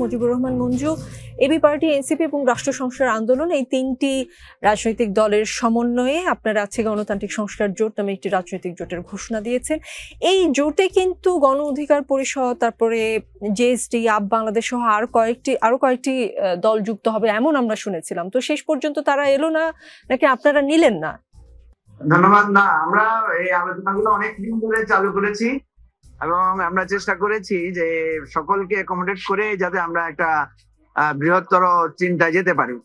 Mujibur Rahman Manju, AB party, NCP এবং রাষ্ট্র সংস্কার আন্দোলন, এই তিনটি রাজনৈতিক দলের সমন্বয়ে আপনারা আছে গণতান্ত্রিক সংস্কার জোট নামে একটি রাজনৈতিক জোটের ঘোষণা দিয়েছেন। এই জোটে কিন্তু গণ অধিকার পরিষদ, তারপরে জেএসডি, আপ বাংলাদেশ সহ আরো কয়েকটি দল যুক্ত হবে এমন আমরা শুনেছিলাম। তো শেষ পর্যন্ত তারা এলো না, নাকি আপনারা নিলেন না? ধন্যবাদ। না, আমরা এই আলোচনাগুলো অনেকদিন ধরে চালু করেছি এবং আমরা চেষ্টা করেছি যে সকলকে অ্যাকোমোডেট করে যাতে আমরা একটা বৃহত্তর চিন্তায় যেতে পারি।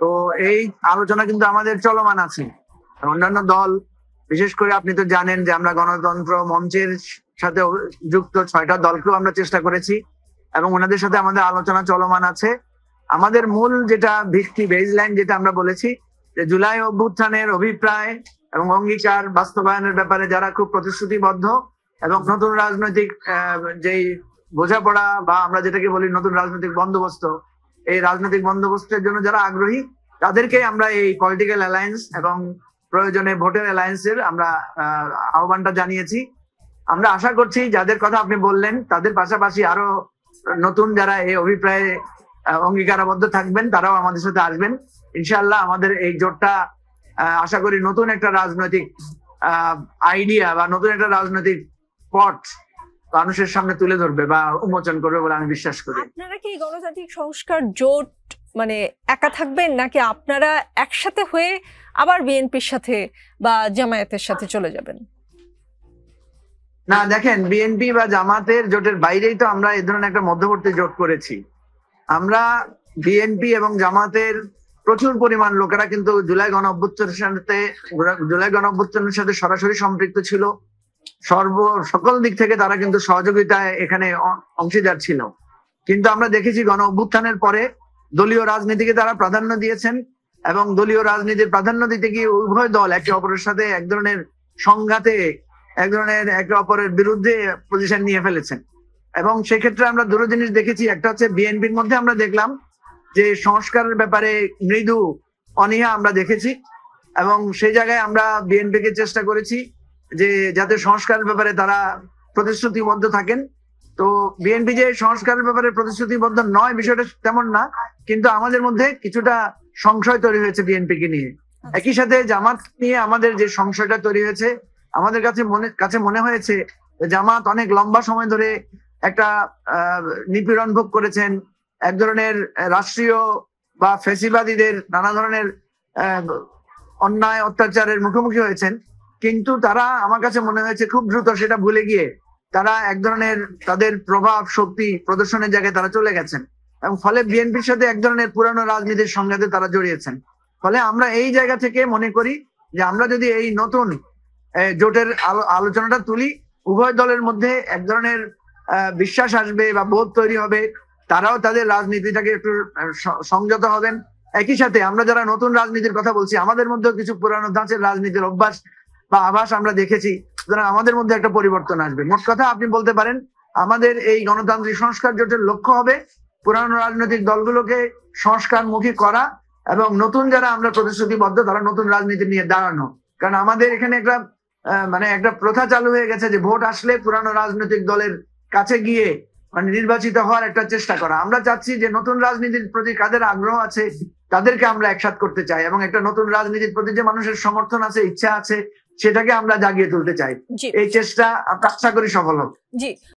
তো এই আলোচনা কিন্তু আমাদের চলমান আছে। অন্যান্য দল, বিশেষ করে আপনি তো জানেন যে আমরা গণতন্ত্র মঞ্চের সাথে যুক্ত 6টা দলকেও আমরা চেষ্টা করেছি এবং ওনাদের সাথে আমাদের আলোচনা চলমান আছে। আমাদের মূল যেটা ভিত্তি, বেসলাইন যেটা আমরা বলেছি যে জুলাই অভ্যুত্থানের অভিপ্রায় এবং অঙ্গীকার বাস্তবায়নের ব্যাপারে যারা খুব প্রতিশ্রুতিবদ্ধ এবং নতুন রাজনৈতিক যেই বোঝাপড়া বা আমরা যেটাকে বলি নতুন রাজনৈতিক বন্দোবস্ত, এই রাজনৈতিক বন্দোবস্তের জন্য যারা আগ্রহী তাদেরকে আমরা এই পলিটিক্যাল অ্যালায়েন্স এবং প্রয়োজনে ভোটের অ্যালায়েন্সের আমরা আহ্বানটা জানিয়েছি। আমরা আশা করছি যাদের কথা আপনি বললেন তাদের পাশাপাশি আরো নতুন যারা এই অভিপ্রায়ে অঙ্গীকারাবদ্ধ থাকবেন তারাও আমাদের সাথে আসবেন। ইনশাআল্লাহ আমাদের এই জোটটা আশা করি নতুন একটা রাজনৈতিক আইডিয়া বা নতুন একটা রাজনৈতিক পথ মানুষের সামনে তুলে ধরবে বা উন্মোচন করবে বলে আমি বিশ্বাস করি। আপনারা কি গণতান্ত্রিক সংস্কার জোট মানে একা থাকবেন, নাকি আপনারা একসাথে হয়ে আবার বিএনপির সাথে বা জামায়াতের সাথে চলে যাবেন? না, দেখেন, বিএনপি বা জামাতের জোটের বাইরেই তো আমরা এই ধরনের একটা মধ্যবর্তী জোট করেছি। আমরা বিএনপি এবং জামাতের প্রচুর পরিমাণ লোকেরা কিন্তু জুলাই গণ অভ্যুত্থানের সাথে সরাসরি সম্পৃক্ত ছিল। সকল দিক থেকে তারা কিন্তু সহযোগিতায় এখানে অংশীদার ছিল। কিন্তু আমরা দেখেছি গণ অভ্যুত্থানের পরে দলীয় রাজনীতিকে তারা প্রাধান্য দিয়েছেন এবং দলীয় রাজনীতির প্রাধান্য দিতে গিয়ে উভয় দল একে অপরের সাথে এক ধরনের সংঘাতে, এক ধরনের একে অপরের বিরুদ্ধে পজিশন নিয়ে ফেলেছেন। এবং সেক্ষেত্রে আমরা দুটো জিনিস দেখেছি। একটা হচ্ছে বিএনপির মধ্যে আমরা দেখলাম যে সংস্কারের ব্যাপারে মৃদু অনীহা আমরা দেখেছি এবং সেই জায়গায় আমরা বিএনপিকে চেষ্টা করেছি যে যাতে সংস্কারের ব্যাপারে তারা প্রতিশ্রুতিবদ্ধ থাকেন। তো বিএনপি যে সংস্কারের ব্যাপারে প্রতিশ্রুতিবদ্ধ নয় বিষয়টা তেমন না, কিন্তু আমাদের মধ্যে কিছুটা সংশয় তৈরি হয়েছে বিএনপিকে নিয়ে। একই সাথে জামাত নিয়ে আমাদের যে সংশয়টা তৈরি হয়েছে, আমাদের কাছে মনে হয়েছে জামাত অনেক লম্বা সময় ধরে একটা নিপীড়ন ভোগ করেছেন, এক ধরনের রাষ্ট্রীয় বা ফ্যাসিবাদীদের নানা ধরনের অন্যায় অত্যাচারের মুখোমুখি হয়েছেন। কিন্তু তারা আমার কাছে মনে হয়েছে খুব দ্রুত সেটা ভুলে গিয়ে তারা এক ধরনের তাদের প্রভাব শক্তি প্রদর্শনের জায়গায় তারা চলে গেছেন এবং ফলে বিএনপির সাথে এক ধরনের পুরানো রাজনীতির সংঘাতে তারা জড়িয়েছেন। ফলে আমরা এই জায়গা থেকে মনে করি যে আমরা যদি এই নতুন জোটের আলোচনাটা তুলি, উভয় দলের মধ্যে এক ধরনের বিশ্বাস আসবে বা বোধ তৈরি হবে, তারাও তাদের রাজনীতিটাকে একটু সংযত হবেন। একই সাথে আমরা যারা নতুন রাজনীতির কথা বলছি, আমাদের মধ্যেও কিছু পুরানো ধাঁচের রাজনীতির অভ্যাস বা আভাস আমরা দেখেছি, সুতরাং আমাদের মধ্যে একটা পরিবর্তন আসবে। মোট কথা আপনি বলতে পারেন আমাদের এই গণতান্ত্রিক সংস্কার জোটের লক্ষ্য হবে পুরানো রাজনৈতিক দলগুলোকে সংস্কারমুখী করা এবং নতুন যারা আমরা প্রতিশ্রুতিবদ্ধ তারা নতুন রাজনীতি নিয়ে দাঁড়ানো। কারণ আমাদের এখানে একটা প্রথা চালু হয়ে গেছে যে ভোট আসলে পুরানো রাজনৈতিক দলের কাছে গিয়ে নির্বাচিত হওয়ার একটা চেষ্টা করা। আমরা চাচ্ছি যে নতুন রাজনীতির প্রতি কাদের আগ্রহ আছে তাদেরকে আমরা একসাথ করতে চাই এবং একটা নতুন রাজনীতির প্রতি যে মানুষের সমর্থন আছে, ইচ্ছা আছে, সেটাকে আমরা জাগিয়ে তুলতে চাই। এই চেষ্টা আশা করি সফল হবে। জি।